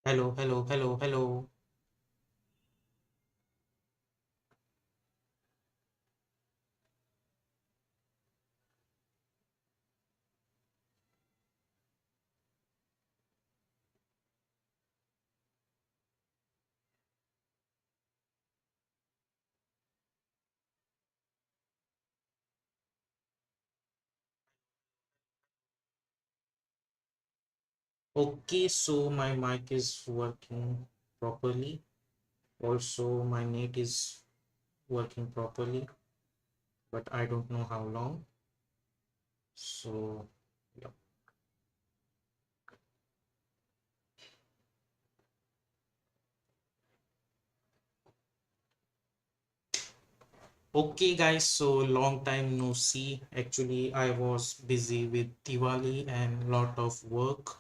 Hello, hello, hello, hello. Okay, so my mic is working properly. Also, my net is working properly, but I don't know how long. So, yeah. Okay, guys, so long time no see. Actually, I was busy with Diwali and lot of work,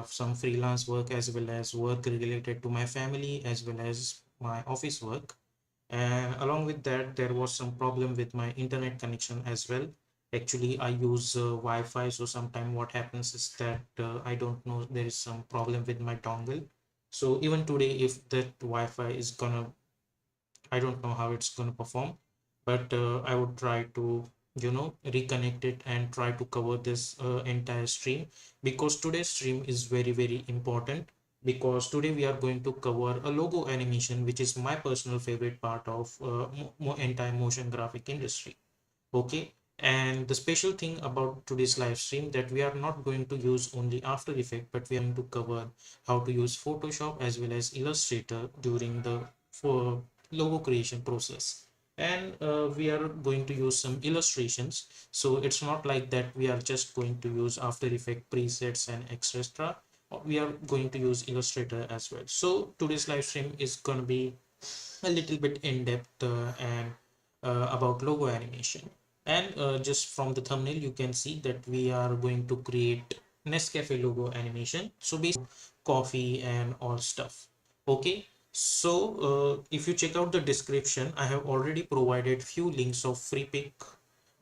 some freelance work as well as work related to my family as well as my office work. And along with that, there was some problem with my internet connection as well. Actually, I use Wi-Fi, so sometime what happens is that I don't know, there is some problem with my dongle. So even today, if that Wi-Fi is gonna, I don't know how it's gonna perform, but I would try to, reconnect it and try to cover this entire stream, because today's stream is very, very important, because today we are going to cover a logo animation, which is my personal favorite part of entire motion graphic industry. Okay, and the special thing about today's live stream that we are not going to use only After Effects, but we are going to cover how to use Photoshop as well as Illustrator during the for logo creation process. And we are going to use some illustrations, so it's not like that we are just going to use After Effects presets and etc. We are going to use Illustrator as well. So today's live stream is going to be a little bit in depth and about logo animation. And just from the thumbnail, you can see that we are going to create Nescafe logo animation. So basically, coffee and all stuff. Okay. So if you check out the description, I have already provided few links of free pick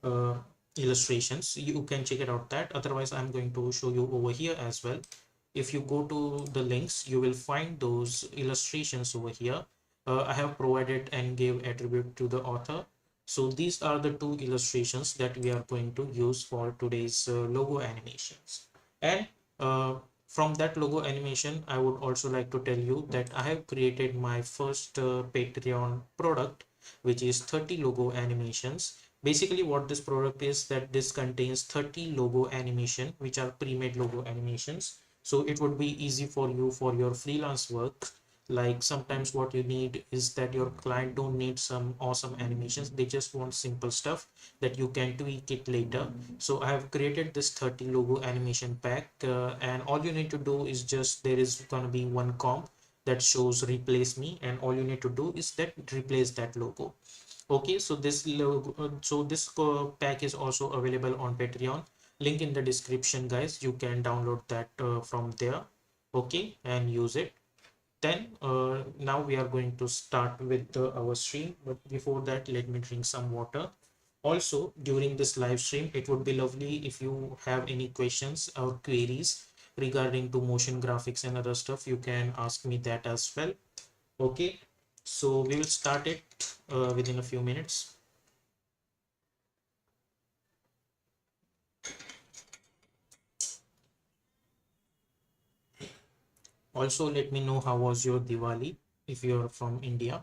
uh, illustrations. You can check it out that. Otherwise, I'm going to show you over here as well. If you go to the links, you will find those illustrations over here. I have provided and gave attribute to the author. So these are the two illustrations that we are going to use for today's logo animations. And uh, from that logo animation, I would also like to tell you that I have created my first Patreon product, which is 30 logo animations. Basically, what this product is that this contains 30 logo animation, which are pre-made logo animations. So it would be easy for you for your freelance work. Like sometimes what you need is that your client don't need some awesome animations, they just want simple stuff that you can tweak it later. So I have created this 30 logo animation pack, and all you need to do is just there is going to be one comp that shows replace me, and all you need to do is that replace that logo. Okay, so this logo, pack is also available on Patreon. Link in the description, guys. You can download that from there. Okay, and use it. Then now we are going to start with our stream, but before that, let me drink some water. Also, during this live stream, it would be lovely if you have any questions or queries regarding to motion graphics and other stuff. You can ask me that as well. Okay, so we will start it within a few minutes. Also, let me know how was your Diwali if you're from India,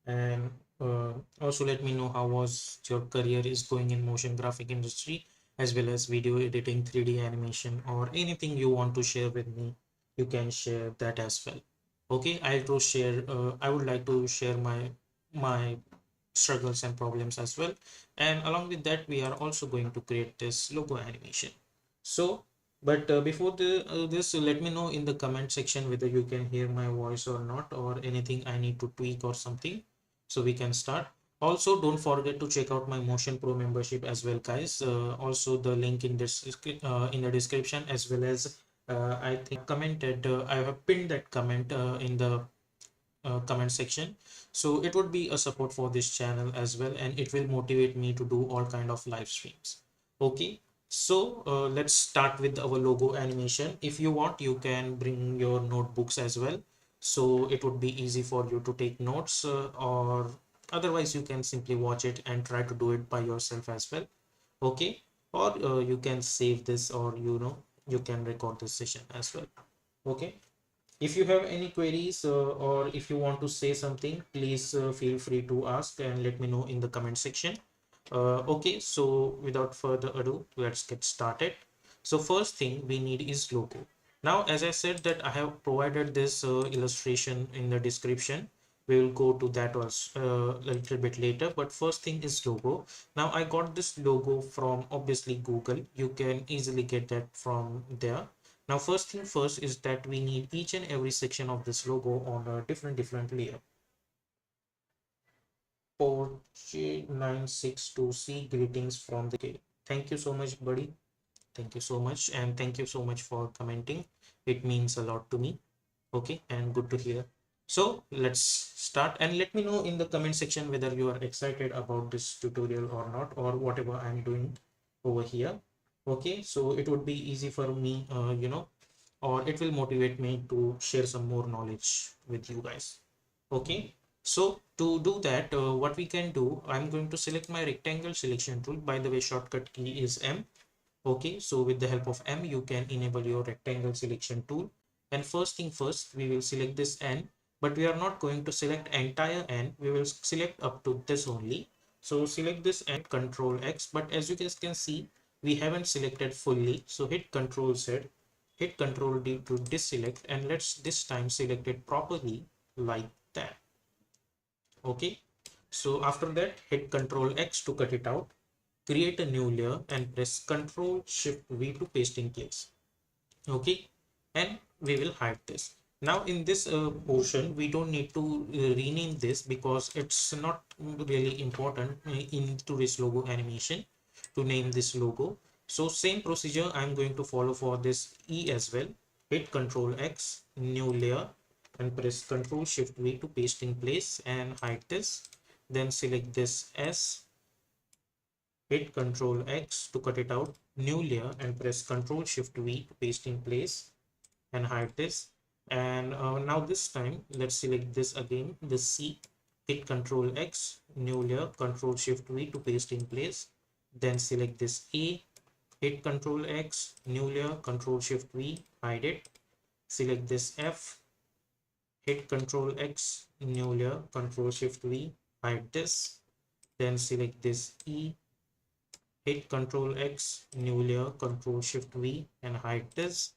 and also let me know how was your career is going in motion graphic industry as well as video editing, 3D animation, or anything you want to share with me. You can share that as well. Okay, I would like to share my struggles and problems as well. And along with that, we are also going to create this logo animation. So, but before this, let me know in the comment section whether you can hear my voice or not, or anything I need to tweak or something. So we can start. Also, don't forget to check out my Motion Pro membership as well, guys. Also, the link in this in the description, as well as I think commented. I have pinned that comment in the comment section, so it would be a support for this channel as well, and it will motivate me to do all kind of live streams. Okay, So let's start with our logo animation. If you want, you can bring your notebooks as well. So it would be easy for you to take notes, or otherwise you can simply watch it and try to do it by yourself as well. Okay. Or you can save this, or you can record this session as well. Okay. If you have any queries, or if you want to say something, please feel free to ask and let me know in the comment section. Okay, so without further ado, let's get started. So first thing we need is logo. Now, as I said that I have provided this illustration in the description. We will go to that also a little bit later, but first thing is logo. Now I got this logo from obviously Google. You can easily get that from there. Now first thing first is that we need each and every section of this logo on a different layer. J962C, greetings from the UK. Thank you so much, buddy. Thank you so much, and thank you so much for commenting. It means a lot to me. Okay, and good to hear. So let's start, and let me know in the comment section whether you are excited about this tutorial or not, or whatever I'm doing over here. Okay, so it would be easy for me, or it will motivate me to share some more knowledge with you guys. Okay, so to do that, what we can do, I'm going to select my rectangle selection tool. By the way, shortcut key is M. Okay, so with the help of M, you can enable your rectangle selection tool. And first thing first, we will select this N, but we are not going to select entire N. We will select up to this only. So select this N, Control X, but as you guys can see, we haven't selected fully. So hit Control Z, hit Control D to deselect, and let's this time select it properly like that. Okay, so after that, hit Control X to cut it out, create a new layer and press Control Shift V to paste in place. Okay, and we will hide this. Now in this portion, we don't need to rename this because it's not really important in today's logo animation to name this logo. So same procedure I'm going to follow for this E as well. Hit Control X, new layer, and press Control Shift V to paste in place and hide this. Then select this S, hit Control X to cut it out, new layer, and press Control Shift V to paste in place and hide this. And now this time let's select this again, the C, hit Control X, new layer, Control Shift V to paste in place. Then select this A, hit Control X, new layer, Control Shift V, hide it. Select this F, hit Control X, new layer, Control Shift V, hide this. Then select this E, hit Control X, new layer, Control Shift V, and hide this.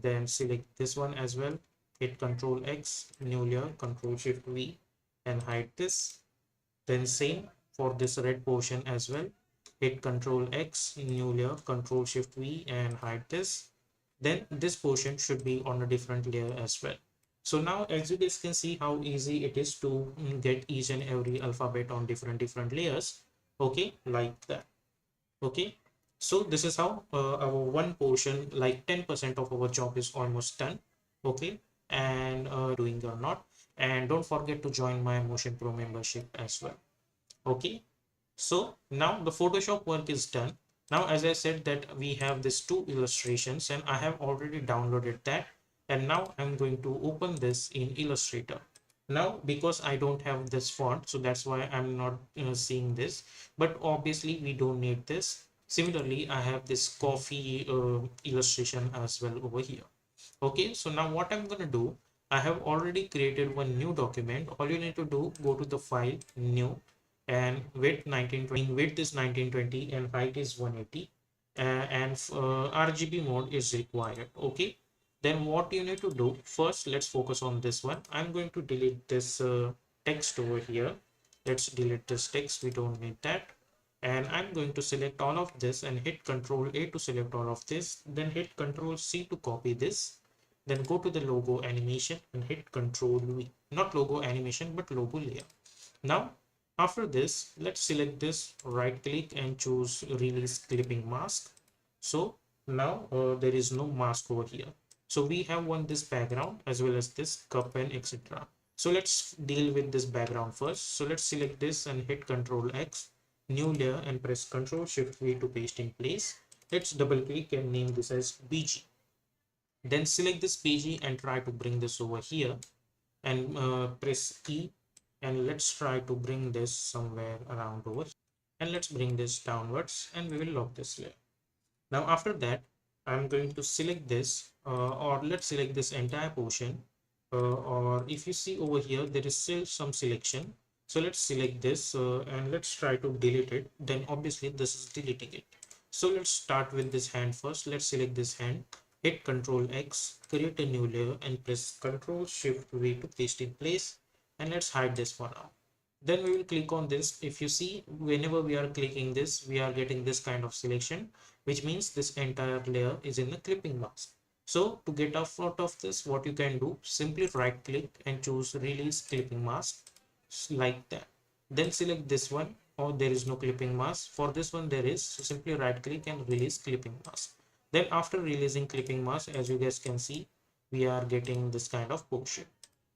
Then select this one as well, hit Control X, new layer, Control Shift V, and hide this. Then same for this red portion as well, hit Control X, new layer, Control Shift V, and hide this. Then this portion should be on a different layer as well. So now as you guys can see how easy it is to get each and every alphabet on different layers. Okay, like that. Okay, so this is how our one portion, like 10% of our job is almost done. Okay, and doing or not, and don't forget to join my Motion Pro membership as well. Okay, so now the Photoshop work is done. Now as I said that we have these two illustrations and I have already downloaded that, and now I'm going to open this in Illustrator. Now because I don't have this font, so that's why I'm not seeing this, but obviously we don't need this. Similarly, I have this coffee illustration as well over here. Okay, so now what I'm going to do, I have already created one new document. All you need to do, go to the file, new, and width 1920, width is 1920 and height is 180, and RGB mode is required. Okay, then what you need to do first, let's focus on this one. I'm going to delete this text over here. Let's delete this text, we don't need that. And I'm going to select all of this and hit Control A to select all of this, then hit Control C to copy this, then go to the logo animation and hit Control V, not logo animation but logo layer. Now after this, let's select this, right click and choose release clipping mask. So now there is no mask over here. So we have one this background as well as this cup and etc. So let's deal with this background first. So let's select this and hit Control X, new layer, and press Control Shift V to paste in place. Let's double click and name this as BG. Then select this PG and try to bring this over here and press E, and let's try to bring this somewhere around over here. And let's bring this downwards and we will lock this layer. Now after that, I'm going to select this or let's select this entire portion, or if you see over here there is still some selection, so let's select this and let's try to delete it. Then obviously this is deleting it. So let's start with this hand first. Let's select this hand, hit Ctrl X, create a new layer and press Ctrl Shift V to paste in place, and let's hide this for now. Then we will click on this. If you see, whenever we are clicking this, we are getting this kind of selection, which means this entire layer is in the clipping mask. So to get out of this, what you can do, simply right click and choose release clipping mask, like that. Then select this one, or there is no clipping mask. For this one there is, so simply right click and release clipping mask. Then after releasing clipping mask, as you guys can see, we are getting this kind of portion.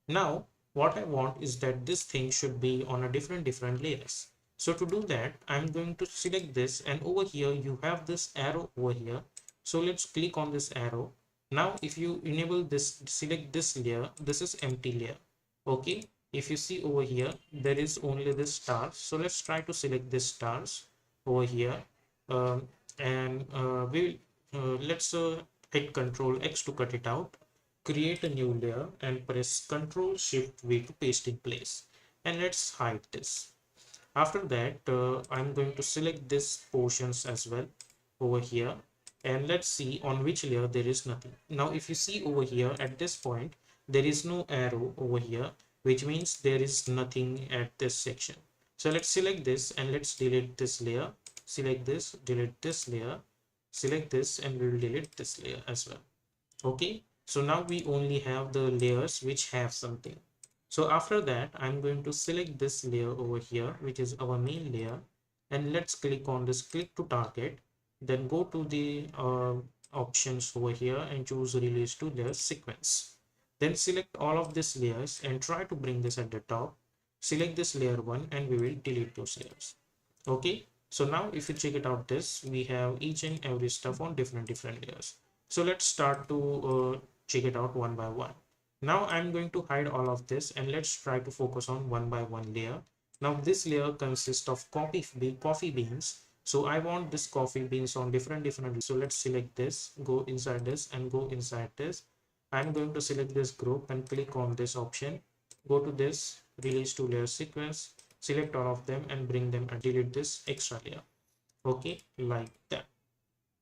Now what I want is that this thing should be on a different layers. So to do that, I'm going to select this, and over here you have this arrow over here. So let's click on this arrow. Now if you enable this, select this layer, this is empty layer. Okay, if you see over here there is only this stars. So let's try to select this stars over here, and let's hit Ctrl X to cut it out, create a new layer and press Ctrl Shift V to paste in place, and let's hide this. After that, I'm going to select this portions as well over here, and let's see on which layer there is nothing. Now if you see over here at this point there is no arrow over here, which means there is nothing at this section. So let's select this and let's delete this layer. Select this, delete this layer, select this, and we will delete this layer as well. Okay, so now we only have the layers which have something. So after that, I'm going to select this layer over here, which is our main layer, and let's click on this click to target. Then go to the options over here and choose release to layer sequence. Then select all of these layers and try to bring this at the top. Select this layer one and we will delete those layers. Okay, so now if you check it out, this we have each and every stuff on different layers. So let's start to check it out one by one. Now I'm going to hide all of this and let's try to focus on one by one layer. Now this layer consists of coffee beans. So I want this coffee beans on different. So let's select this, go inside this and go inside this. I'm going to select this group and click on this option. Go to this release to layer sequence, select all of them and bring them and delete this extra layer. Okay, like that.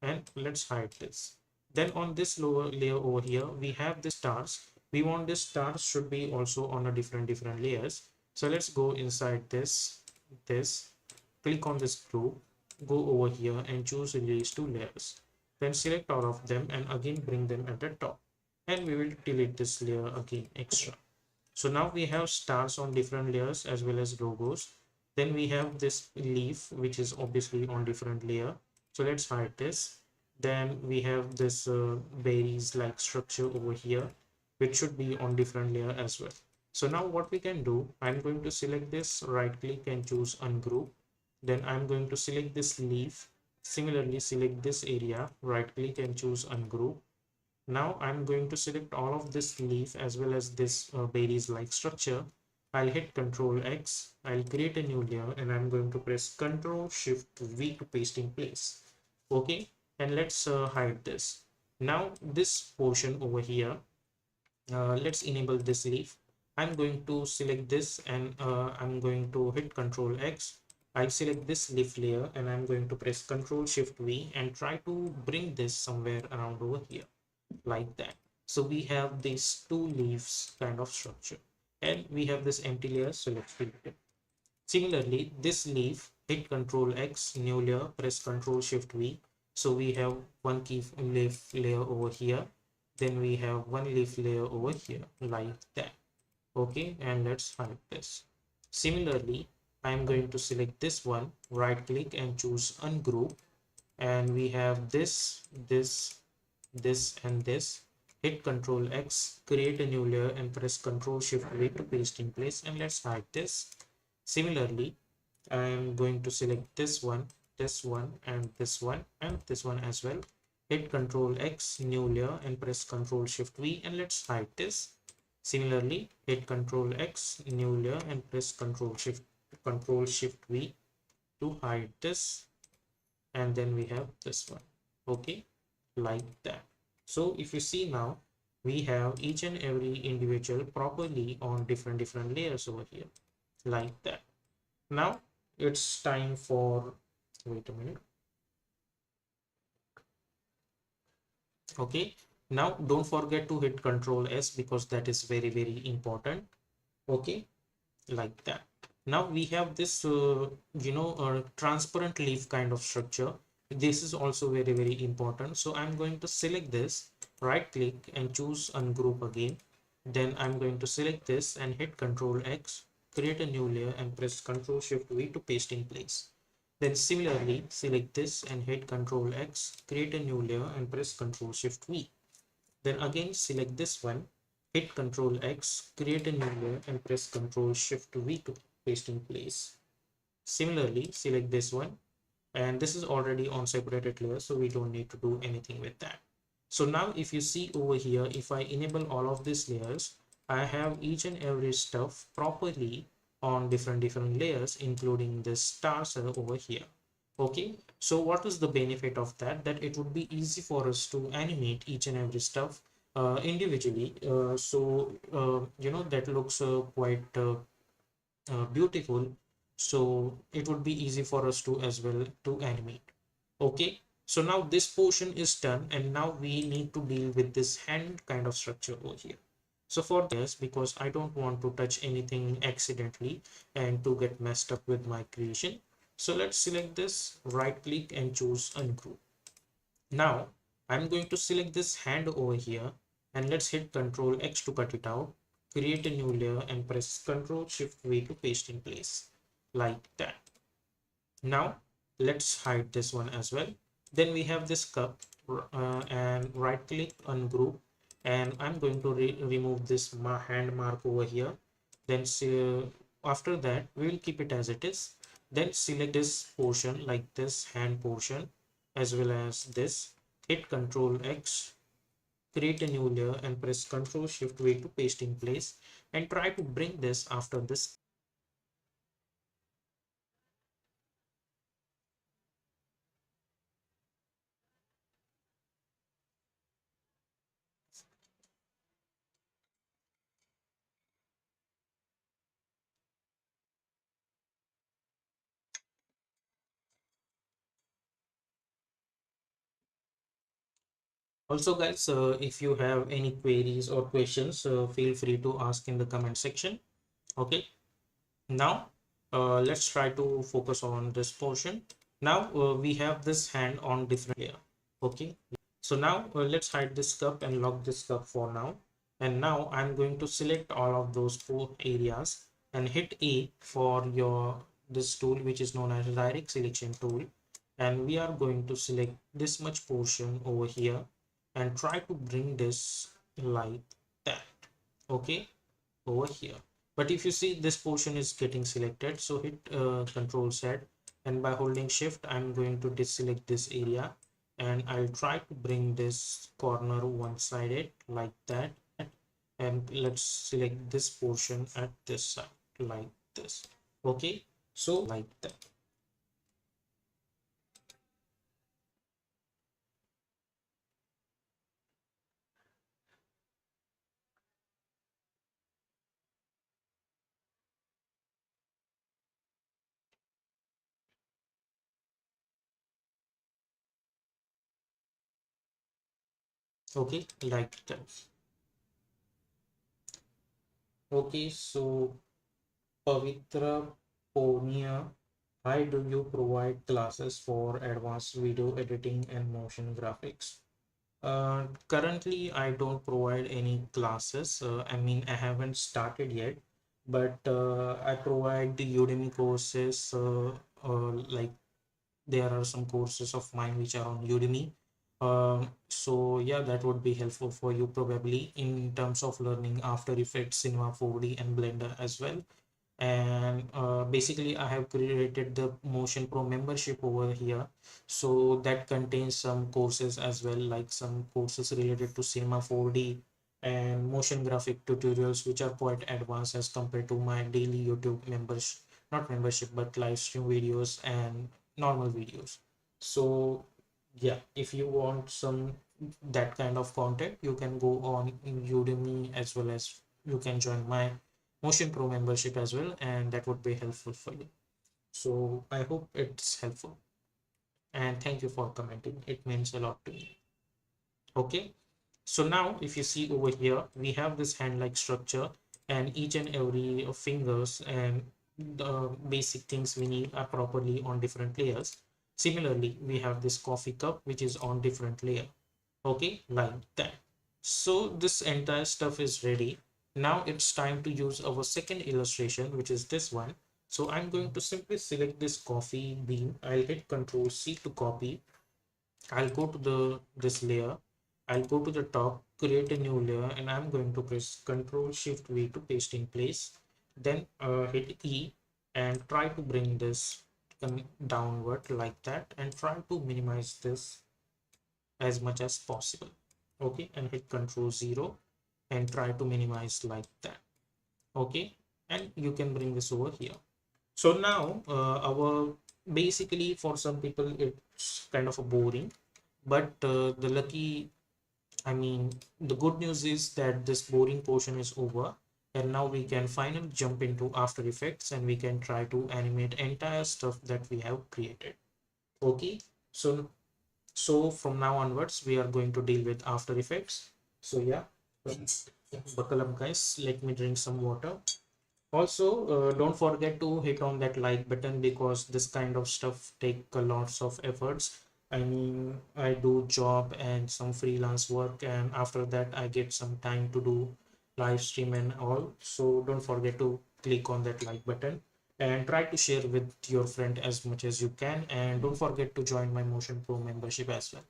And let's hide this. Then on this lower layer over here we have the stars. We want this stars should be also on a different layers. So let's go inside this, click on this group, go over here and choose release to layers. Then select all of them and again bring them at the top, and we will delete this layer again extra. So now we have stars on different layers as well as logos. Then we have this leaf, which is obviously on different layer. So let's hide this. Then we have this berries like structure over here, which should be on different layer as well. So now what we can do, I'm going to select this, right click and choose ungroup. Then I'm going to select this leaf. Similarly, select this area, right click and choose ungroup. Now I'm going to select all of this leaf as well as this berries like structure. I'll hit Ctrl X, I'll create a new layer and I'm going to press Ctrl Shift V to paste in place. Okay, and let's hide this. Now this portion over here, let's enable this leaf. I'm going to select this and I'm going to hit Ctrl X. I'll select this leaf layer and I'm going to press Ctrl Shift V and try to bring this somewhere around over here, like that. So we have these two leaves kind of structure and we have this empty layer, so let's delete it. Similarly, this leaf, hit Ctrl X, new layer, press Ctrl Shift V. So we have one key leaf layer over here, then we have one leaf layer over here, like that. Okay, and let's hide this. Similarly, I'm going to select this one, right click and choose ungroup, and we have this and this. Hit Ctrl X, create a new layer and press Ctrl Shift V to paste in place, and let's hide this. Similarly, I am going to select this one, this one and this one and this one as well. Hit Control X, new layer, and press Control Shift V, and let's hide this. Similarly, hit Control X, new layer, and press Control Shift V to hide this. And then we have this one. Okay, like that. So if you see now, we have each and every individual properly on different layers over here, like that. Now it's time for, wait a minute. Okay, now don't forget to hit Control S because that is very important. Okay, like that. Now we have this transparent leaf kind of structure. This is also very important. So I'm going to select this, right click and choose ungroup again. Then I'm going to select this and hit Control X, create a new layer, and press Control Shift V to paste in place. Then similarly select this and hit Control X, create a new layer, and press Control Shift V. Then again select this one, hit Control X, create a new layer, and press Control Shift V to paste in place. Similarly select this one, and this is already on separated layer, so we don't need to do anything with that. So now if you see over here, if I enable all of these layers, I have each and every stuff properly on different layers, including this stars over here. Okay, so what is the benefit of that? That it would be easy for us to animate each and every stuff individually. That looks quite beautiful. So it would be easy for us to as well to animate. Okay, so now this portion is done, and now we need to deal with this hand kind of structure over here. So for this, because I don't want to touch anything accidentally and to get messed up with my creation, so let's select this, right click and choose ungroup. Now I'm going to select this hand over here, and let's hit Control X to cut it out, create a new layer, and press Control Shift V to paste in place, like that. Now let's hide this one as well. Then we have this cup, and right click ungroup, and I'm going to remove this hand mark over here. Then after that we will keep it as it is. Then select this portion, like this hand portion, as well as this, hit Control X, create a new layer, and press Control Shift V to paste in place, and try to bring this after this. Also guys, if you have any queries or questions, feel free to ask in the comment section. Okay, now let's try to focus on this portion. Now we have this hand on different layer. Okay, so now let's hide this cup and lock this cup for now. And now I'm going to select all of those four areas and hit A for your this tool, which is known as direct selection tool. And we are going to select this much portion over here and try to bring this like that. Okay, over here. But if you see this portion is getting selected, so hit Control Z, and by holding Shift I'm going to deselect this area, and I'll try to bring this corner one-sided like that, and let's select this portion at this side like this. Okay, so like that. Okay, like that. Okay, so Pavitra Ponia, why do you provide classes for advanced video editing and motion graphics? Currently, I don't provide any classes. I mean, I haven't started yet, but I provide the Udemy courses. Like there are some courses of mine which are on Udemy. So yeah, that would be helpful for you probably in terms of learning After Effects, Cinema 4D, and Blender as well. And basically I have created the Motion Pro membership over here, so that contains some courses as well, like some courses related to Cinema 4D and motion graphic tutorials, which are quite advanced as compared to my daily YouTube membership, not membership, but live stream videos and normal videos. So yeah, if you want some that kind of content, you can go on Udemy, as well as you can join my Motion Pro membership as well, and that would be helpful for you. So I hope it's helpful, and thank you for commenting. It means a lot to me. Okay, so now if you see over here, we have this hand-like structure, and each and every fingers and the basic things we need are properly on different layers. Similarly, we have this coffee cup which is on different layer. Okay, like that. So this entire stuff is ready. Now it's time to use our second illustration, which is this one. So I'm going to simply select this coffee bean. I'll hit Control C to copy. I'll go to the this layer. I'll go to the top, create a new layer, and I'm going to press Control Shift V to paste in place. Then hit E and try to bring this downward like that, and try to minimize this as much as possible. Okay, and hit Control 0 and try to minimize like that. Okay, and you can bring this over here. So now our basically for some people it's kind of a boring, but the lucky, I mean, the good news is that this boring portion is over, and now we can finally jump into After Effects and we can try to animate entire stuff that we have created. Okay, so from now onwards we are going to deal with After Effects. So yeah, buckle up guys, let me drink some water. Also don't forget to hit on that like button, because this kind of stuff take a lots of efforts. I mean, I do job and some freelance work, and after that I get some time to do live stream and all. So don't forget to click on that like button and try to share with your friend as much as you can, and don't forget to join my Motion Pro membership as well.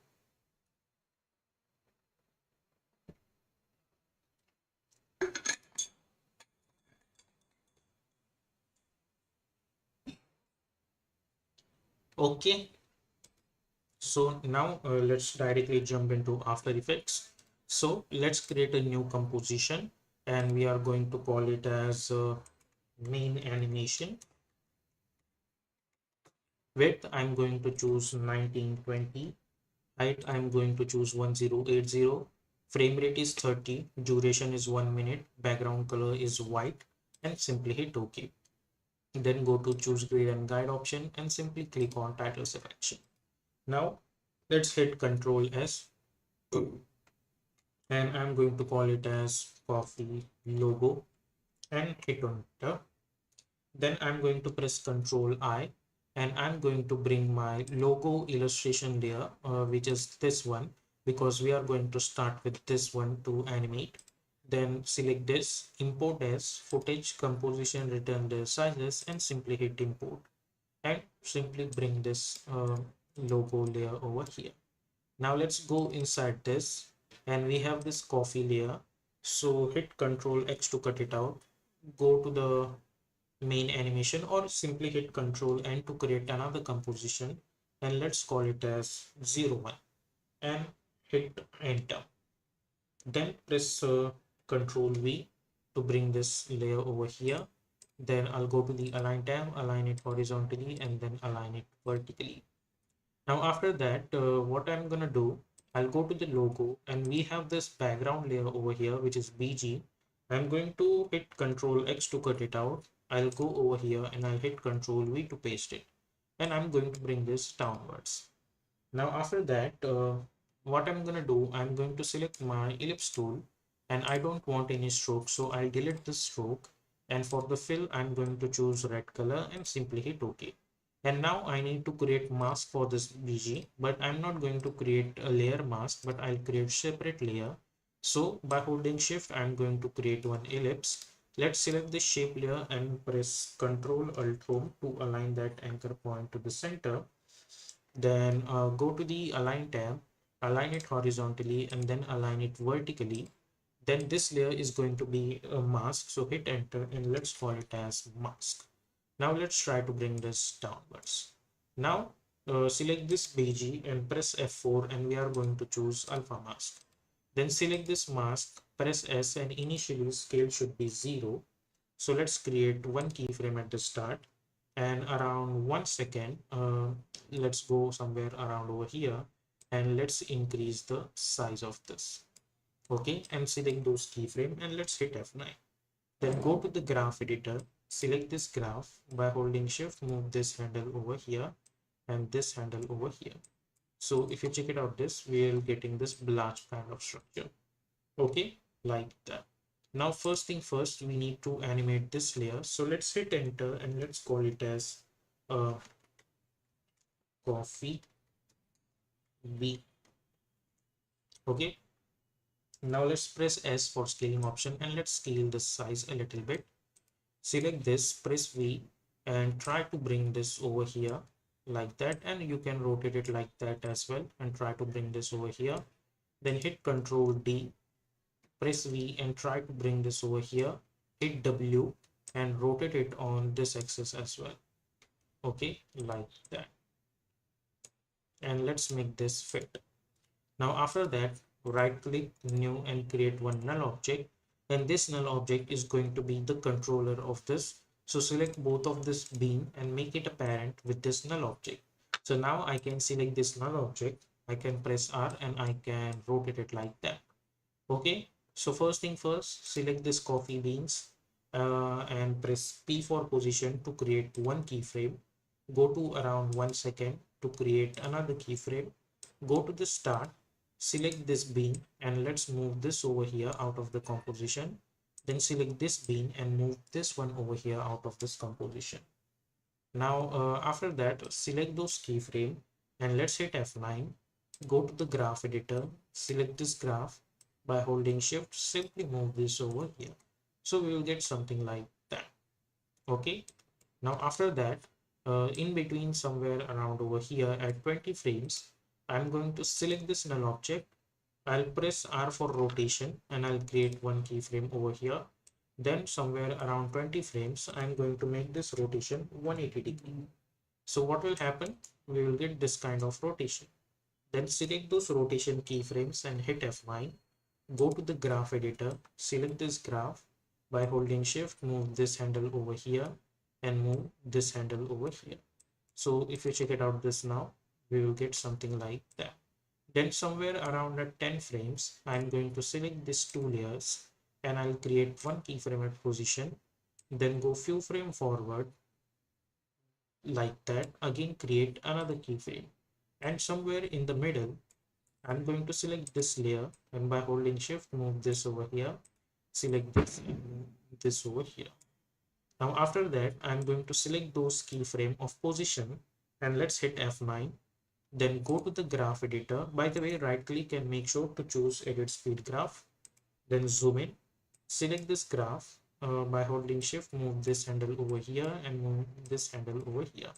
Okay, so now let's directly jump into After Effects. So let's create a new composition, and we are going to call it as main animation. Width I'm going to choose 1920. Height I'm going to choose 1080. Frame rate is 30. Duration is 1 minute. Background color is white, and simply hit OK. Then go to choose grid and guide option and simply click on title selection. Now let's hit Control S, and I'm going to call it as coffee logo and hit enter. Then I'm going to press Control I, and I'm going to bring my logo illustration layer, which is this one, because we are going to start with this one to animate. Then select this, import as footage composition, return the sizes, and simply hit import, and simply bring this logo layer over here. Now let's go inside this, and we have this coffee layer. So hit Control X to cut it out. Go to the main animation, or simply hit Control N to create another composition, and let's call it as 01 and hit enter. Then press Control V to bring this layer over here. Then I'll go to the Align tab, align it horizontally, and then align it vertically. Now after that, what I'm gonna do, I'll go to the logo, and we have this background layer over here, which is BG. I'm going to hit Control X to cut it out. I'll go over here and I'll hit Control V to paste it. And I'm going to bring this downwards. Now after that, what I'm gonna do, I'm going to select my ellipse tool, and I don't want any stroke, so I'll delete the stroke. And for the fill, I'm going to choose red color and simply hit OK. And now I need to create mask for this BG, but I'm not going to create a layer mask, but I'll create separate layer. So by holding shift, I'm going to create one ellipse. Let's select the shape layer and press Ctrl Alt Home to align that anchor point to the center. Then go to the Align tab, align it horizontally, and then align it vertically. Then this layer is going to be a mask, so hit enter and let's call it as mask. Now let's try to bring this downwards. Now select this BG and press F4 and we are going to choose alpha mask. Then select this mask, press S, and initially scale should be 0. So let's create one keyframe at the start and around 1 second, let's go somewhere around over here and let's increase the size of this. Okay, and select those keyframe and let's hit F9. Then go to the graph editor, select this graph by holding shift, move this handle over here and this handle over here. So if you check it out, this we are getting this large kind of structure. Okay, like that. Now first thing first, we need to animate this layer. So let's hit enter and let's call it as coffee B. Okay, now let's press S for scaling option and let's scale the size a little bit. Select this, press V and try to bring this over here like that, and you can rotate it like that as well and try to bring this over here. Then hit Control D, press V and try to bring this over here. Hit W and rotate it on this axis as well. Okay, like that. And let's make this fit. Now after that, right click new and create one null object, and this null object is going to be the controller of this. So select both of this beam and make it a parent with this null object. So now I can select this null object, I can press R and I can rotate it like that. Okay, so first thing first, select this coffee beans and press P for position to create one keyframe. Go to around 1 second to create another keyframe. Go to the start, select this bean and let's move this over here out of the composition. Then select this bean and move this one over here out of this composition. Now after that, select those keyframe and let's hit F9. Go to the graph editor, select this graph by holding shift, simply move this over here. So we will get something like that. Okay, now after that, in between somewhere around over here at 20 frames, I'm going to select this null object. I'll press R for rotation and I'll create one keyframe over here. Then somewhere around 20 frames, I'm going to make this rotation 180 degree. So what will happen? We will get this kind of rotation. Then select those rotation keyframes and hit F9. Go to the graph editor, select this graph by holding shift, move this handle over here and move this handle over here. So if you check it out this now, we will get something like that. Then somewhere around at 10 frames, I'm going to select these two layers and I'll create one keyframe at position, then go few frame forward like that, again create another keyframe, and somewhere in the middle I'm going to select this layer and by holding shift move this over here, select this and this over here. Now after that, I'm going to select those keyframe of position and let's hit F9. Then go to the graph editor. By the way, right click and make sure to choose edit speed graph. Then zoom in, select this graph by holding shift, move this handle over here and move this handle over here.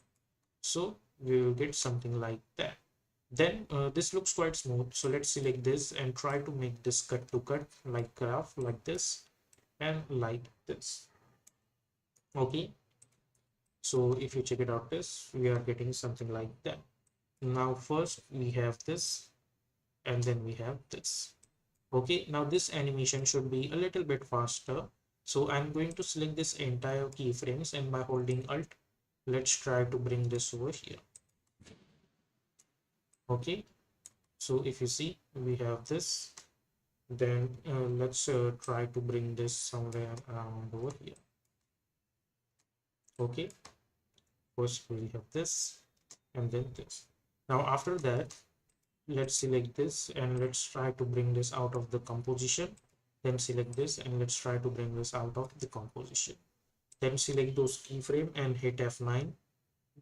So we will get something like that. Then this looks quite smooth. So let's select this and try to make this cut to cut like graph like this and like this. Okay, so if you check it out, this we are getting something like that. Now first we have this and then we have this. Okay, now this animation should be a little bit faster. So I'm going to select this entire keyframes and by holding Alt, let's try to bring this over here. Okay, so if you see, we have this. Then let's try to bring this somewhere around over here. Okay, first we have this and then this. Now after that, let's select this and let's try to bring this out of the composition. Then select this and let's try to bring this out of the composition. Then select those keyframe and hit F9.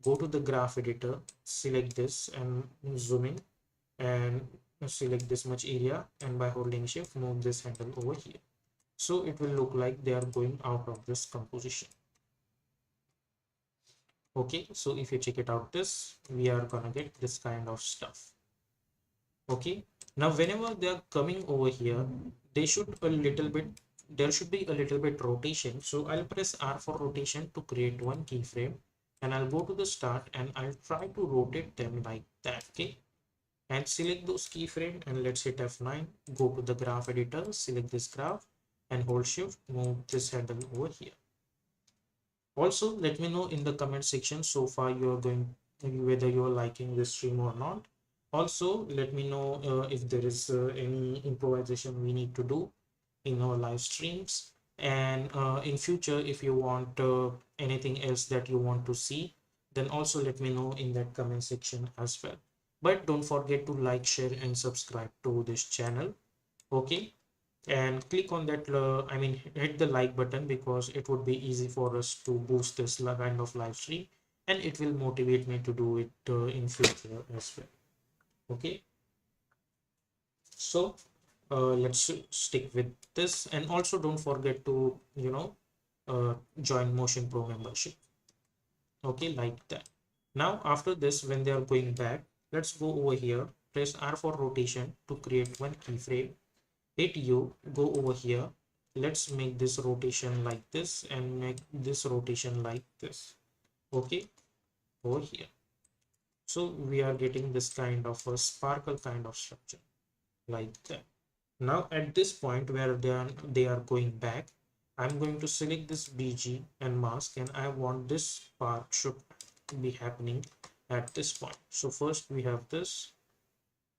Go to the graph editor, select this and zoom in and select this much area and by holding shift move this handle over here. So it will look like they are going out of this composition. Okay, so if you check it out, this we are gonna get this kind of stuff. Okay, Now whenever they are coming over here, they should a little bit there should be a little bit rotation. So I'll press R for rotation to create one keyframe, and I'll go to the start and I'll try to rotate them like that. Okay, and select those keyframe and let's hit F9. Go to the graph editor, select this graph and hold shift, move this handle over here. Also let me know in the comment section so far you are going whether you are liking this stream or not. Also let me know if there is any improvisation we need to do in our live streams, and in future if you want anything else that you want to see, then also let me know in that comment section as well. But don't forget to like, share and subscribe to this channel. Okay, and click on that I mean hit the like button, because it would be easy for us to boost this kind of live stream, and it will motivate me to do it in future as well. Okay, so let's stick with this, and also don't forget to join Motion Pro membership. Okay, like that. Now after this, when they are going back, let's go over here, press R for rotation to create one keyframe, hit U, go over here, let's make this rotation like this and make this rotation like this. Okay, over here, so we are getting this kind of a sparkle kind of structure like that. Now at this point where they are going back, I'm going to select this BG and mask, and I want this part should be happening at this point. So first we have this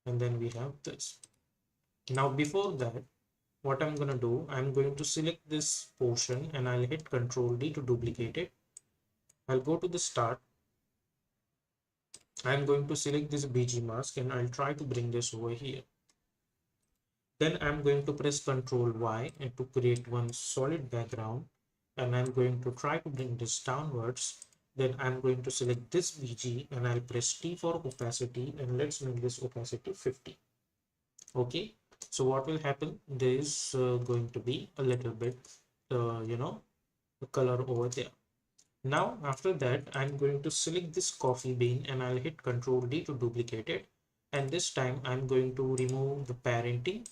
and then we have this. Now before that, what I'm going to do, I'm going to select this portion and I'll hit Ctrl D to duplicate it. I'll go to the start. I'm going to select this BG mask and I'll try to bring this over here. Then I'm going to press Ctrl Y and to create one solid background, and I'm going to try to bring this downwards. Then I'm going to select this BG and I'll press T for opacity, and let's make this opacity 50. Okay, so what will happen, there is going to be a little bit the color over there. Now after that, I'm going to select this coffee bean and I'll hit Ctrl D to duplicate it, and this time I'm going to remove the parenting.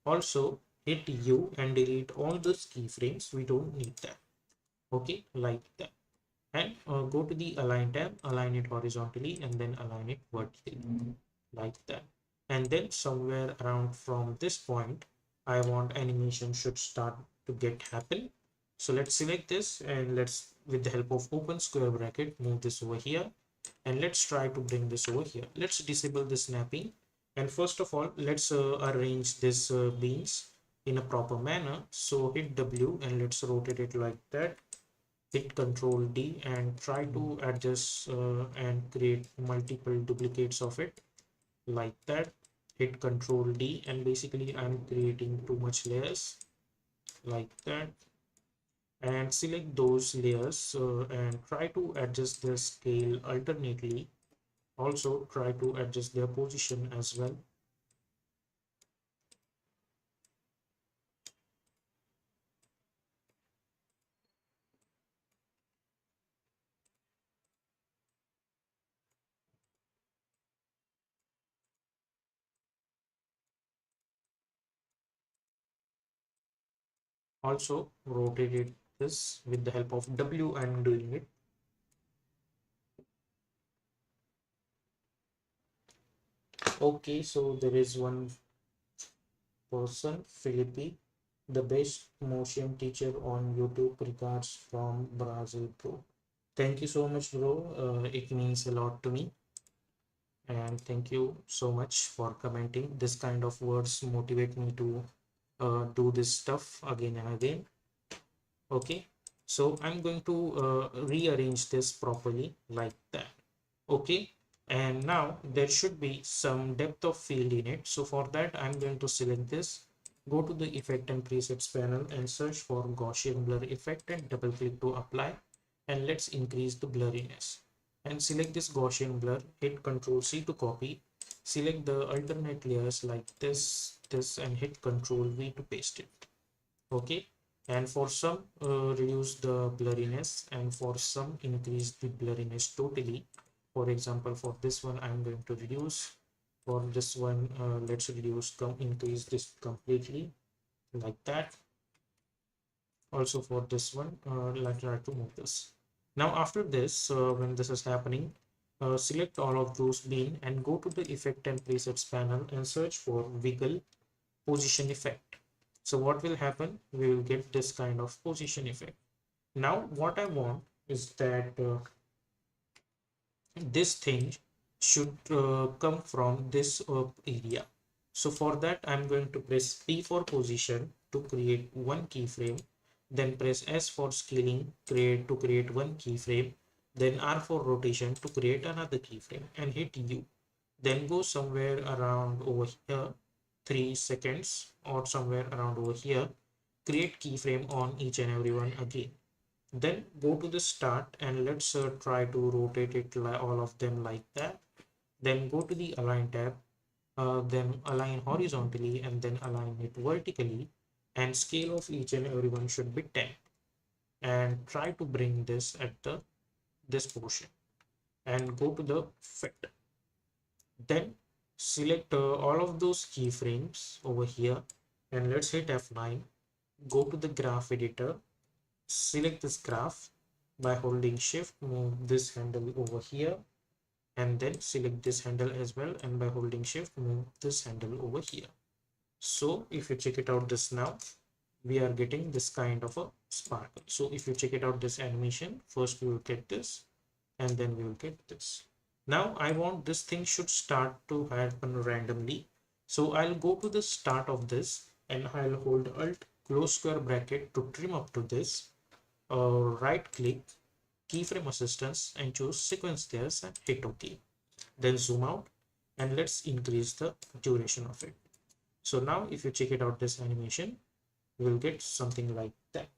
Also hit U and delete all those keyframes, we don't need that. Okay, like that. And go to the align tab, align it horizontally and then align it vertically like that. And then somewhere around from this point, I want animation should start to get happen. So let's select this and let's, with the help of open square bracket, move this over here, and let's try to bring this over here. Let's disable the snapping, and first of all let's arrange this beans in a proper manner. So hit W and let's rotate it like that. Hit Control D and try to adjust and create multiple duplicates of it like that. Hit Control D and basically I'm creating too much layers like that, and select those layers and try to adjust the scale alternately. Also try to adjust their position as well. Also rotate this with the help of W. I'm doing it. Okay, so there is one person, Philippi, the best motion teacher on YouTube. Regards from Brazil, bro. Thank you so much, bro. It means a lot to me. And thank you so much for commenting. This kind of words motivate me to do this stuff again and again. Okay, so I'm going to rearrange this properly like that. Okay, and now there should be some depth of field in it. So for that I'm going to select this, go to the effect and presets panel and search for Gaussian blur effect and double click to apply, and let's increase the blurriness and select this Gaussian blur. Hit Ctrl C to copy, select the alternate layers like this and hit Ctrl V to paste it. Okay, and for some reduce the blurriness, and for some increase the blurriness totally. For example, for this one I'm going to reduce For this one, let's increase this completely like that. Also for this one, let's try to move this. Now after this, when this is happening, select all of those bean and go to the effect and presets panel and search for wiggle position effect. So what will happen? We will get this kind of position effect. Now what I want is that this thing should come from this area. So for that, I'm going to press P for position to create one keyframe, then press S for scaling to create one keyframe, then R for rotation to create another keyframe, and hit U. Then go somewhere around over here, 3 seconds, or somewhere around over here, create keyframe on each and every one again. Then go to the start and let's try to rotate it like all of them like that. Then go to the align tab, then align horizontally and then align it vertically, and scale of each and every one should be 10. And try to bring this at this portion and go to the fit. Then select all of those keyframes over here and let's hit F9. Go to the graph editor, select this graph by holding shift, move this handle over here, and then select this handle as well, and by holding shift move this handle over here. So if you check it out this now, we are getting this kind of a sparkle. So if you check it out this animation, first we will get this and then we will get this. Now I want this thing should start to happen randomly. So I'll go to the start of this and I'll hold Alt close square bracket to trim up to this. Right click keyframe assistance and choose sequence layers and hit OK. Then zoom out and let's increase the duration of it. So now if you check it out this animation, you will get something like that.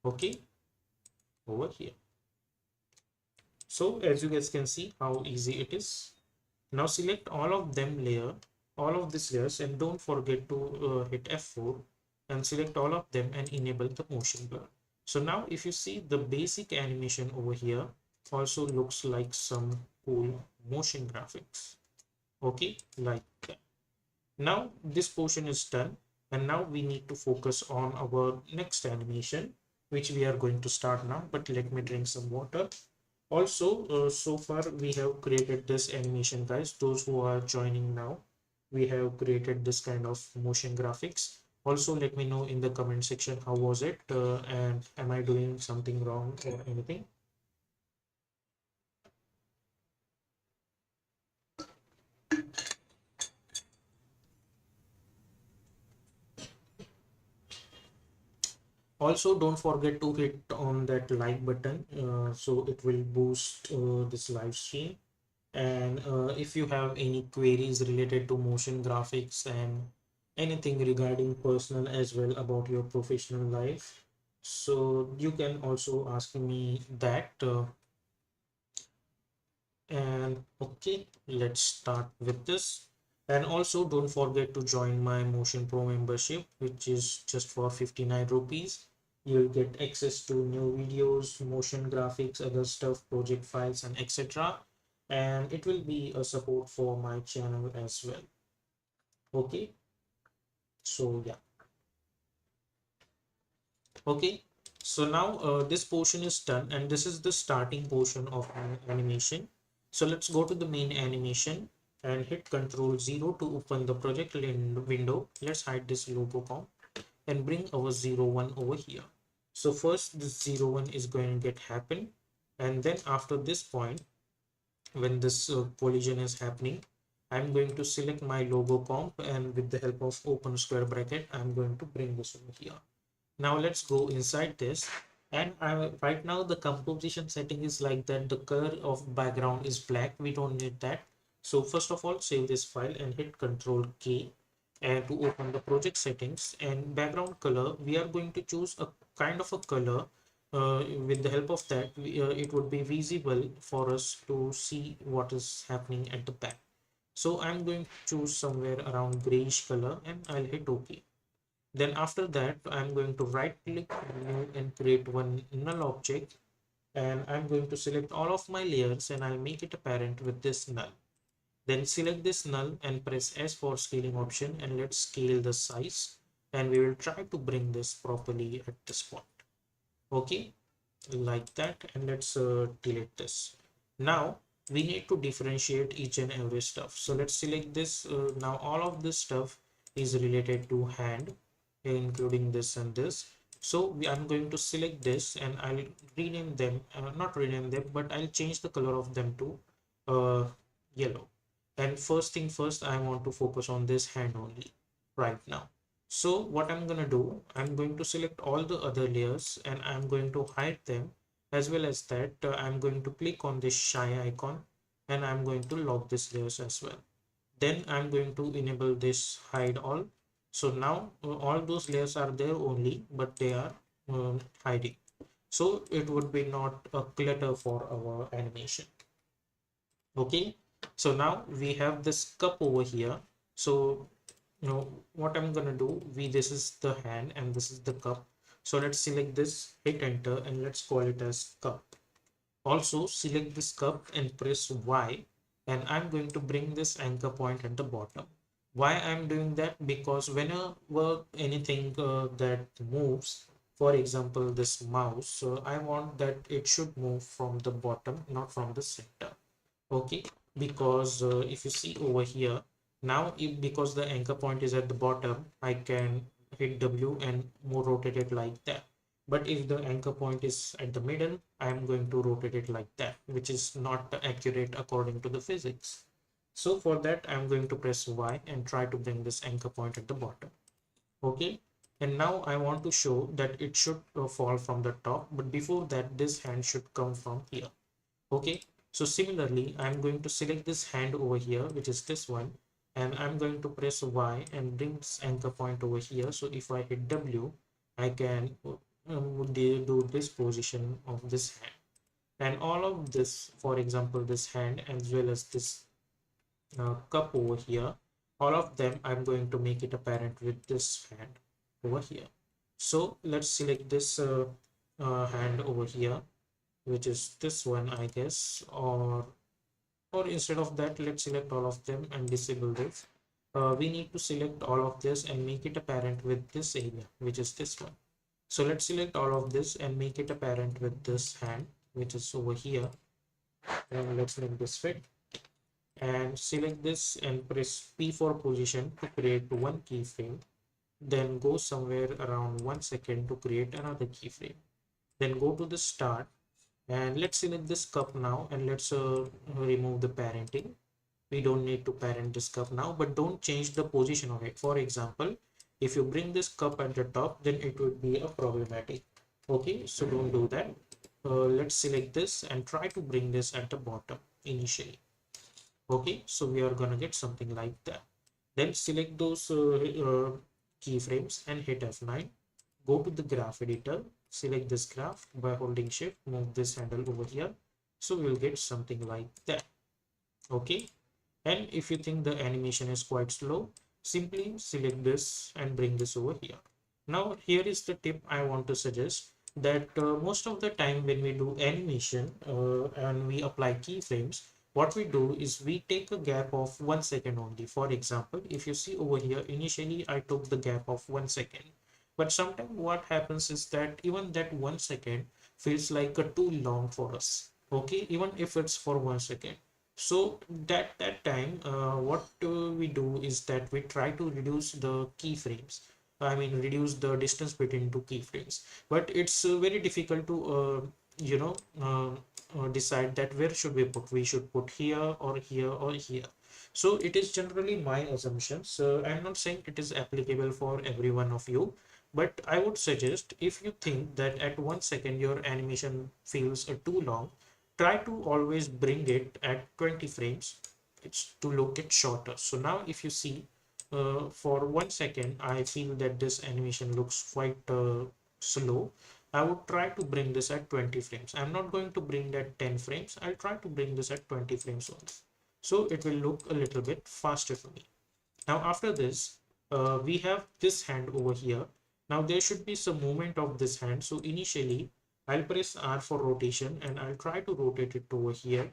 Okay, over here. So as you guys can see how easy it is. Now select all of these layers, and don't forget to hit F4 and select all of them and enable the motion blur. So now if you see the basic animation over here also looks like some cool motion graphics. Okay, like that. Now this portion is done and now we need to focus on our next animation which we are going to start now, but let me drink some water. Also, so far we have created this animation, guys. Those who are joining now, we have created this kind of motion graphics. Also, let me know in the comment section how was it and am I doing something wrong or anything. Also, don't forget to hit on that like button so it will boost this live stream. And if you have any queries related to motion graphics and anything regarding personal as well about your professional life, so you can also ask me that. And okay, let's start with this. And also don't forget to join my Motion Pro membership, which is just for 59 rupees. You'll get access to new videos, motion graphics, other stuff, project files, and etc. And it will be a support for my channel as well. Okay, so yeah. Okay, so now this portion is done and this is the starting portion of my animation. So let's go to the main animation and hit Control 0 to open the project window. Let's hide this logo comp and bring our 01 over here. So first this 01 is going to get happen, and then after this point when this collision is happening, I'm going to select my logo comp and with the help of open square bracket I'm going to bring this over here. Now let's go inside this, and right now the composition setting is like that the color of background is black. We don't need that. So first of all, save this file and hit Control K and to open the project settings. And background color, we are going to choose a kind of a color. With the help of that, it would be visible for us to see what is happening at the back. So I'm going to choose somewhere around grayish color and I'll hit OK. Then after that, I'm going to right click new and create one null object, and I'm going to select all of my layers and I'll make it apparent with this null. Then select this null and press S for scaling option, and let's scale the size, and we will try to bring this properly at this point. Okay, like that, and let's delete this. Now we need to differentiate each and every stuff. So let's select this. Now all of this stuff is related to hand, including this and this. So I'm going to select this and I'll rename them, not rename them, but I'll change the color of them to yellow. And first thing first, I want to focus on this hand only right now. So what I'm gonna do, I'm going to select all the other layers and I'm going to hide them. As well as that, I'm going to click on this shy icon and I'm going to lock this layers as well. Then I'm going to enable this hide all. So now all those layers are there only, but they are hiding. So it would be not a clutter for our animation. Okay, so now we have this cup over here. So what I'm gonna do, this is the hand and this is the cup. So let's select this, hit enter, and let's call it as cup. Also select this cup and press Y, and I'm going to bring this anchor point at the bottom. Why I'm doing that? Because whenever anything that moves, for example this mouse, I want that it should move from the bottom, not from the center. Okay, because if you see over here now, because the anchor point is at the bottom, I can hit W and more rotate it like that. But if the anchor point is at the middle, I am going to rotate it like that, which is not accurate according to the physics. So for that, I'm going to press Y and try to bring this anchor point at the bottom. Okay, and now I want to show that it should fall from the top, but before that this hand should come from here. Okay, so similarly, I'm going to select this hand over here, which is this one, and I'm going to press Y and bring this anchor point over here. So if I hit W, I can do this position of this hand. And all of this, for example, this hand as well as this cup over here, all of them, I'm going to make it apparent with this hand over here. So let's select this hand over here, which is this one, I guess, or instead of that, let's select all of them and disable this. We need to select all of this and make it apparent with this area, which is this one. So let's select all of this and make it apparent with this hand, which is over here, and let's make this fit, and select this and press P for position to create one keyframe, then go somewhere around 1 second to create another keyframe, then go to the start. And let's select this cup now and let's remove the parenting. We don't need to parent this cup now, but don't change the position of it. For example, if you bring this cup at the top, then it would be a problematic. Okay, so don't do that. Let's select this and try to bring this at the bottom initially. Okay, so we are gonna get something like that. Then select those keyframes and hit F9. Go to the graph editor, select this graph by holding shift, move this handle over here. So we will get something like that. Okay, and if you think the animation is quite slow, simply select this and bring this over here. Now here is the tip I want to suggest, that most of the time when we do animation and we apply keyframes, what we do is we take a gap of 1 second only. For example, if you see over here, initially I took the gap of 1 second, but sometimes what happens is that even that 1 second feels like a too long for us. Okay, even if it's for 1 second. So that time, what we do is that we try to reduce the keyframes. I mean, reduce the distance between two keyframes. But it's very difficult to you know decide that where should we put. We should put here or here or here. So it is generally my assumption. So I'm not saying it is applicable for every one of you, but I would suggest, if you think that at 1 second your animation feels too long, try to always bring it at 20 frames. It's to look it shorter. So now if you see, for 1 second I feel that this animation looks quite slow. I would try to bring this at 20 frames. I'm not going to bring that 10 frames. I'll try to bring this at 20 frames only, so it will look a little bit faster for me. Now after this, we have this hand over here. Now there should be some movement of this hand. So initially I'll press R for rotation and I'll try to rotate it over here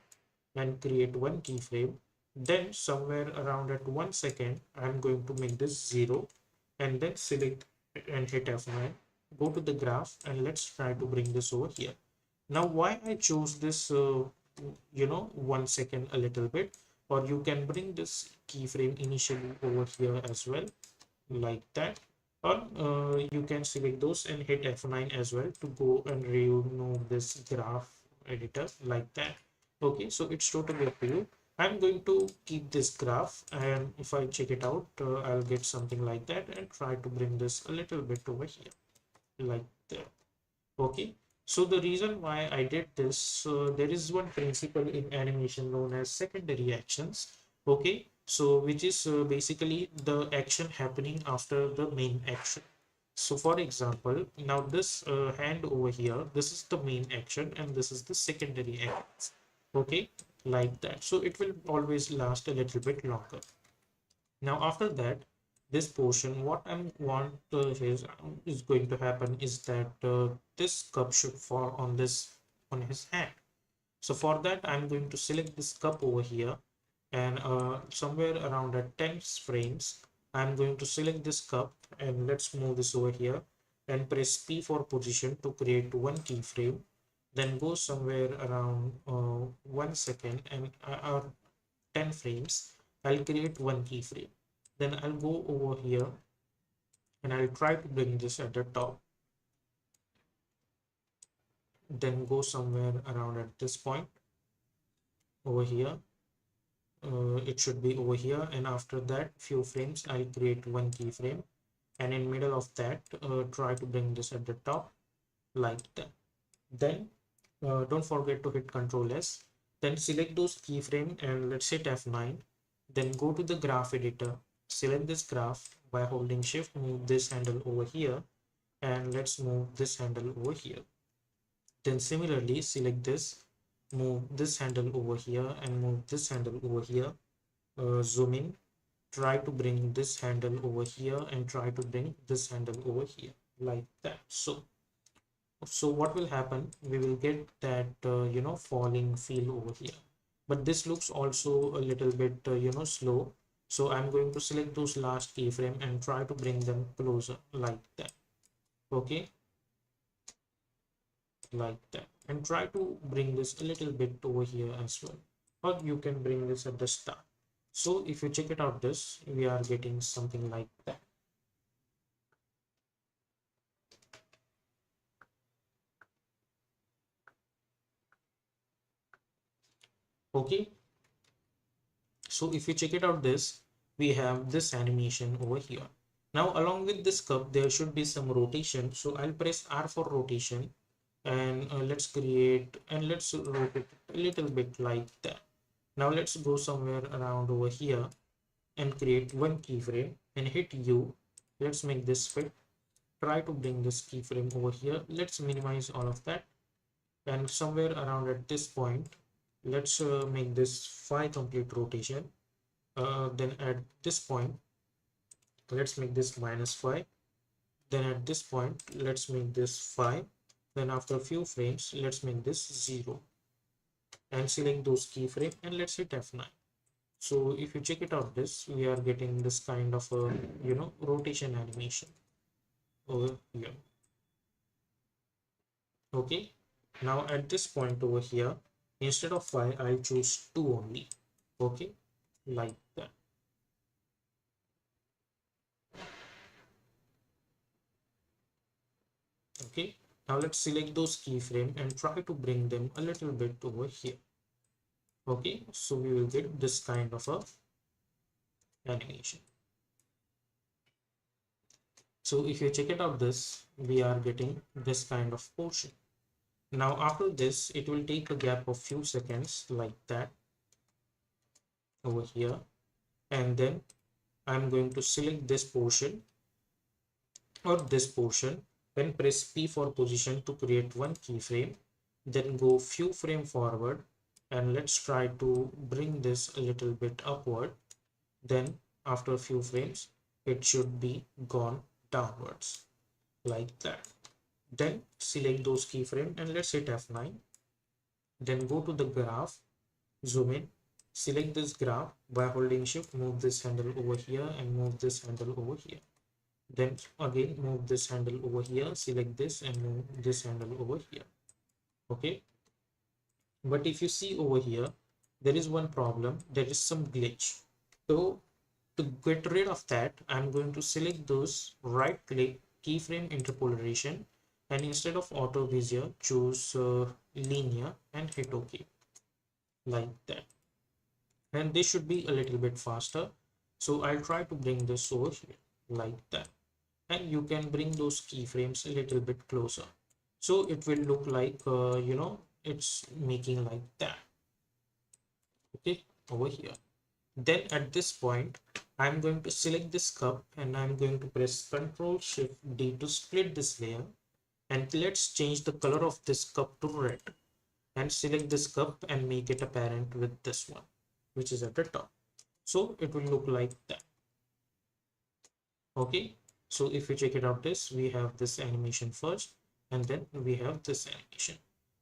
and create one keyframe. Then somewhere around at 1 second, I'm going to make this 0 and then select and hit F9. Go to the graph and let's try to bring this over here. Now, why I chose this, 1 second a little bit, or you can bring this keyframe initially over here as well, like that, or you can select those and hit F9 as well to go and remove this graph editor like that. Okay, so it's totally up to you. I'm going to keep this graph, and if I check it out, I'll get something like that and try to bring this a little bit over here like that. Okay, so the reason why I did this, there is one principle in animation known as secondary actions. Okay, so which is basically the action happening after the main action. So for example, now this hand over here, this is the main action and this is the secondary action. Okay, like that. So it will always last a little bit longer. Now after that, this portion, what I want is going to happen is that this cup should fall on this on his hand. So for that, I'm going to select this cup over here, and somewhere around at 10 frames, I'm going to select this cup and let's move this over here and press P for position to create one keyframe. Then go somewhere around 1 second and or 10 frames, I'll create one keyframe. Then I'll go over here and I'll try to bring this at the top. Then go somewhere around at this point over here. It should be over here, and after that few frames I'll create one keyframe, and in middle of that try to bring this at the top like that. Then don't forget to hit Ctrl S. Then select those keyframe and let's hit F9. Then go to the graph editor, select this graph by holding shift, move this handle over here, and let's move this handle over here. Then similarly select this, move this handle over here and move this handle over here. Zoom in, try to bring this handle over here and try to bring this handle over here like that. So what will happen, we will get that falling feel over here, but this looks also a little bit slow. So I'm going to select those last keyframe and try to bring them closer like that. Okay, like that, and try to bring this a little bit over here as well, or you can bring this at the start. So if you check it out, this we are getting something like that. Okay, so if you check it out, this we have this animation over here. Now along with this cup there should be some rotation, so I'll press R for rotation, and let's create and let's rotate a little bit like that. Now let's go somewhere around over here and create one keyframe and hit U. Let's make this fit. Try to bring this keyframe over here. Let's minimize all of that, and somewhere around at this point let's make this 5 complete rotation. Then at this point let's make this -5. Then at this point let's make this 5. Then after a few frames let's make this 0 and select those keyframe and let's hit F9. So if you check it out, this we are getting this kind of a rotation animation over here. Okay, now at this point over here, instead of 5 I'll choose 2 only. Okay, like that. Okay, now let's select those keyframe and try to bring them a little bit over here. Okay, so we will get this kind of a animation. So if you check it out, this we are getting this kind of portion. Now after this it will take a gap of few seconds like that over here, and then I'm going to select this portion or this portion, then press P for position to create one keyframe, then go few frame forward and let's try to bring this a little bit upward. Then after a few frames it should be gone downwards like that. Then select those keyframe and let's hit F9. Then go to the graph, zoom in, select this graph by holding shift, move this handle over here and move this handle over here. Then again move this handle over here, select this and move this handle over here. Okay, but if you see over here, there is one problem, there is some glitch. So to get rid of that, I'm going to select those, right click, keyframe interpolation, and instead of auto bezier, choose linear and hit OK, like that. And this should be a little bit faster. So I'll try to bring this over here, like that. And you can bring those keyframes a little bit closer. So it will look like, it's making like that. Okay, over here. Then at this point, I'm going to select this cup and I'm going to press Ctrl Shift D to split this layer. And let's change the color of this cup to red. And select this cup and make it apparent with this one, which is at the top. So it will look like that. Okay. So if you check it out, this, we have this animation first, and then we have this animation.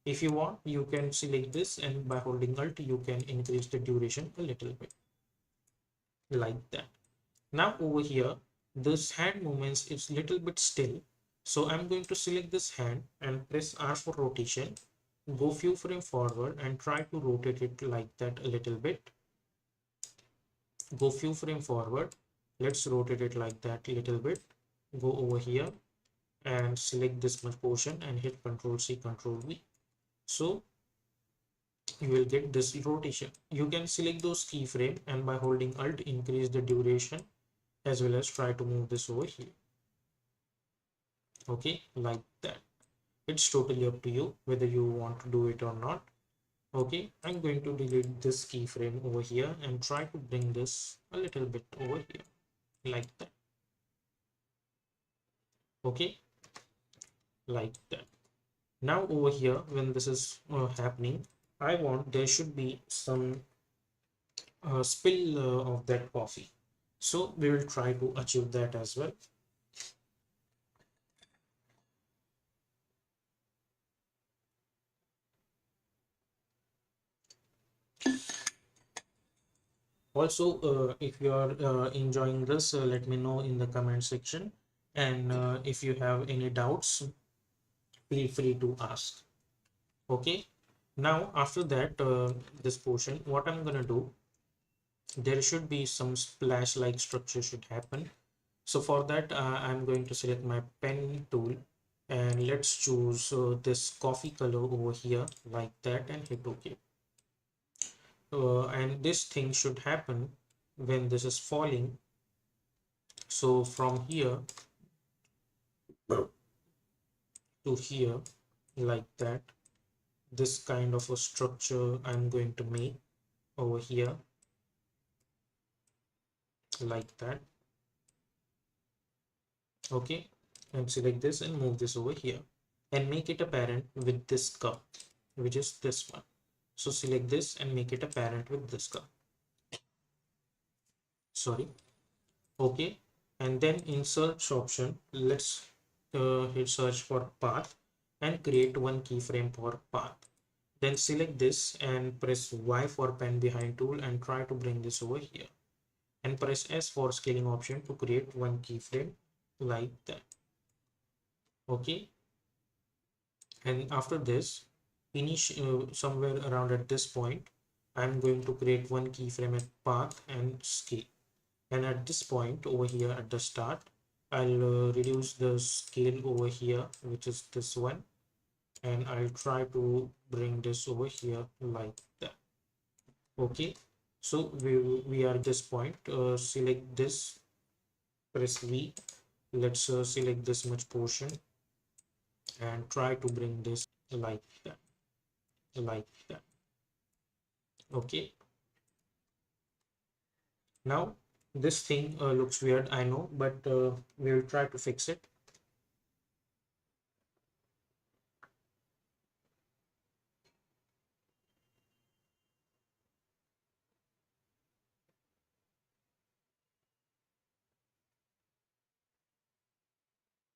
If you want, you can select this, and by holding Alt, you can increase the duration a little bit, like that. Now over here, this hand movements is little bit still. So I'm going to select this hand and press R for rotation, go few frame forward and try to rotate it like that a little bit. Go few frame forward. Let's rotate it like that a little bit. Go over here and select this much portion and hit Ctrl C, Ctrl V. So you will get this rotation. You can select those keyframe and by holding Alt increase the duration as well as try to move this over here. Okay, like that. It's totally up to you whether you want to do it or not. Okay, I'm going to delete this keyframe over here and try to bring this a little bit over here, like that. Okay, like that. Now over here, when this is happening, I want there should be some spill of that coffee. So we will try to achieve that as well. Also, if you are enjoying this, let me know in the comment section. And if you have any doubts, feel free to ask. Okay. Now, after that, this portion, what I'm gonna do, there should be some splash-like structure should happen. So for that, I'm going to select my pen tool and let's choose this coffee color over here like that and hit OK. And this thing should happen when this is falling. So from here to here, like that, this kind of a structure I'm going to make over here, like that. Okay, and select this and move this over here and make it apparent with this cup, which is this one. So select this and make it apparent with this cup. Sorry. Okay, and then in search option, let's hit search for path and create one keyframe for path. Then select this and press Y for pen behind tool and try to bring this over here. And press S for scaling option to create one keyframe like that. Okay. And after this, finish somewhere around at this point, I'm going to create one keyframe at path and scale. And at this point over here at the start, I'll reduce the scale over here, which is this one. And I'll try to bring this over here like that. Okay, so we are at this point. Select this, press V. Let's select this much portion and try to bring this like that, like that. Okay, now this thing looks weird, I know, but we'll try to fix it.